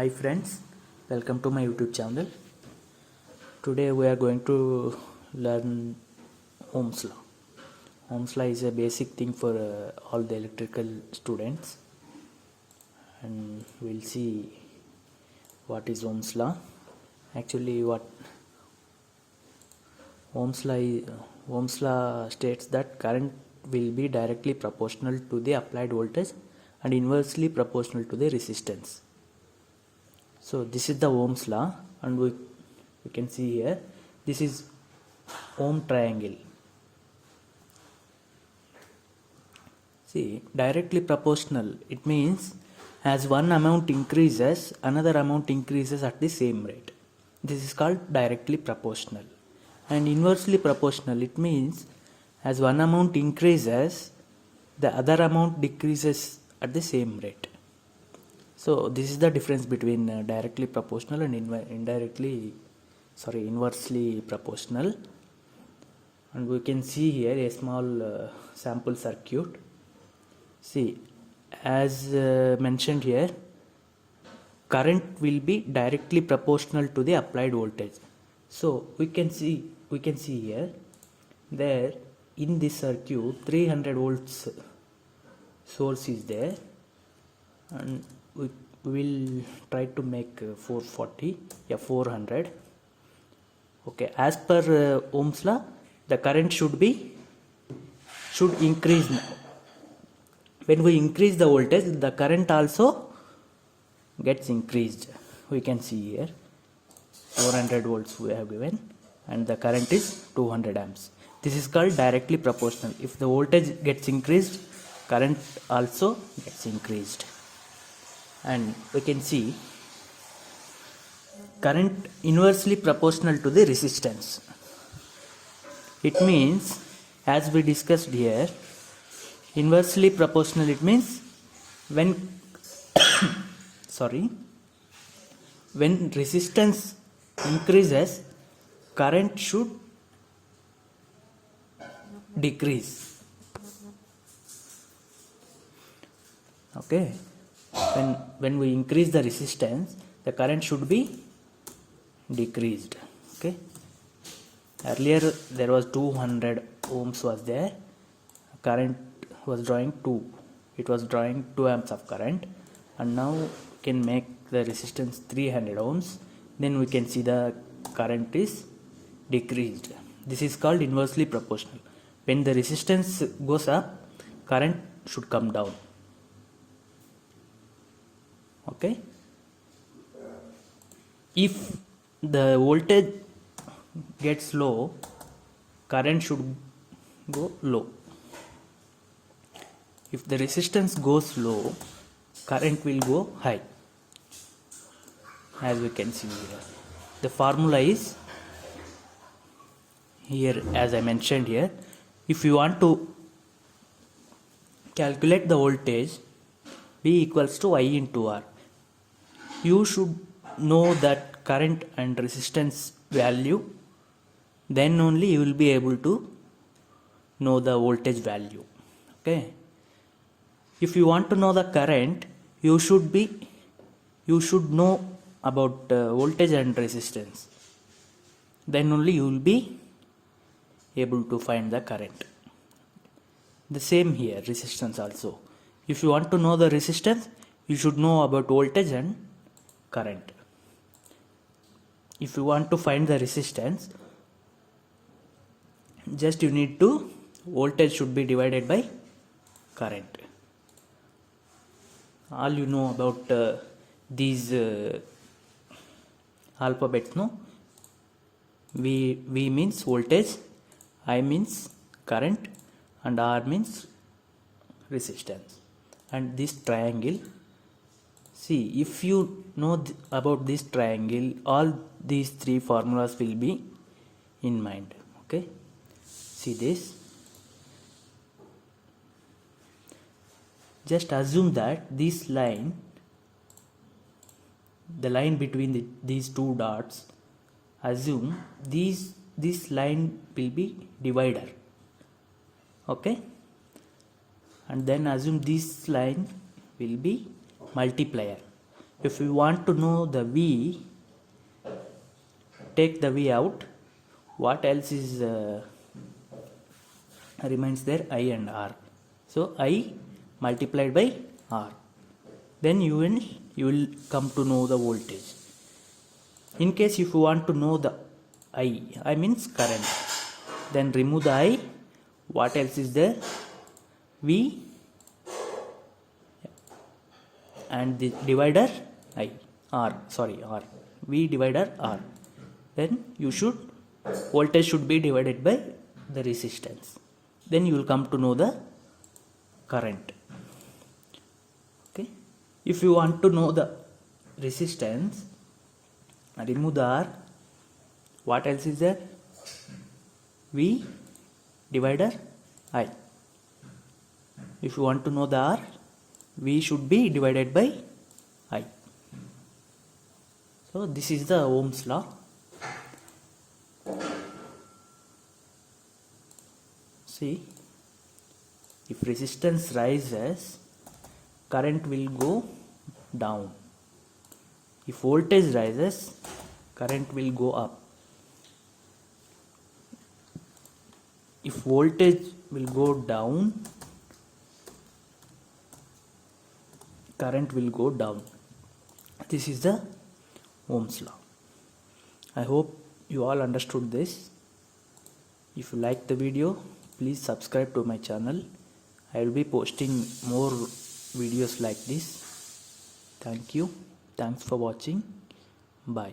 Hi friends, welcome to my YouTube channel. Today we are going to learn Ohm's law. Ohm's law is a basic thing for all the electrical students, and we'll see what is Ohm's law. Actually, what Ohm's law states that current will be directly proportional to the applied voltage and inversely proportional to the resistance. So this is the Ohm's law, and we can see here this is Ohm triangle. See, directly proportional, it means as one amount increases, another amount increases at the same rate. This is called directly proportional. And inversely proportional, it means as one amount increases, the other amount decreases at the same rate. So this is the difference between directly proportional and inversely proportional. And we can see here a small sample circuit. See, as mentioned here, current will be directly proportional to the applied voltage. So we can see here, there in this circuit 300 volts source is there, and we will try to make 400. Okay, as per Ohm's law, the current should increase now. When we increase the voltage, the current also gets increased. We can see here 400 volts we have given, and the current is 200 amps. This is called directly proportional. If the voltage gets increased, current also gets increased. And we can see current inversely proportional to the resistance. It means, as we discussed here, inversely proportional, it means when when resistance increases, current should decrease. Okay, when we increase the resistance, the current should be decreased. Okay, earlier there was 200 ohms was there, current was drawing 2 amps of current, and now we can make the resistance 300 ohms. Then we can see the current is decreased. This is called inversely proportional. When the resistance goes up, current should come down. Okay, if the voltage gets low, current should go low. If the resistance goes low, current will go high. As we can see here, the formula is here, as I mentioned here. If you want to calculate the voltage, V equals to I into R, you should know that current and resistance value, then only you will be able to know the voltage value. Okay, if you want to know the current, you should know about voltage and resistance, then only you will be able to find the current. The same here, resistance also. If you want to know the resistance, you should know about voltage and current. If you want to find the resistance, just you need to, voltage should be divided by current. All you know about these alphabets, no? V means voltage, I means current, and R means resistance. And this triangle, see, if you know about this triangle, all these three formulas will be in mind. Okay, see this. Just assume that this line, the line between these two dots, assume this line will be divider. Okay, and then assume this line will be multiplier. If you want to know the V, take the V out. What else is remains there? I and R. So I multiplied by R. Then you will come to know the voltage. In case if you want to know the I means current, then remove the I. What else is there? V and the divider I. R. V divider R. Then voltage should be divided by the resistance. Then you will come to know the current. Okay. If you want to know the resistance, remove the R. What else is there? V divider I. If you want to know the R, V should be divided by I. So this is the Ohm's law. See, if resistance rises, current will go down. If voltage rises, current will go up. If voltage will go down, current will go down. This is the Ohm's law. I hope you all understood this. If you like the video, please subscribe to my channel. I will be posting more videos like this. Thank you. Thanks for watching. Bye.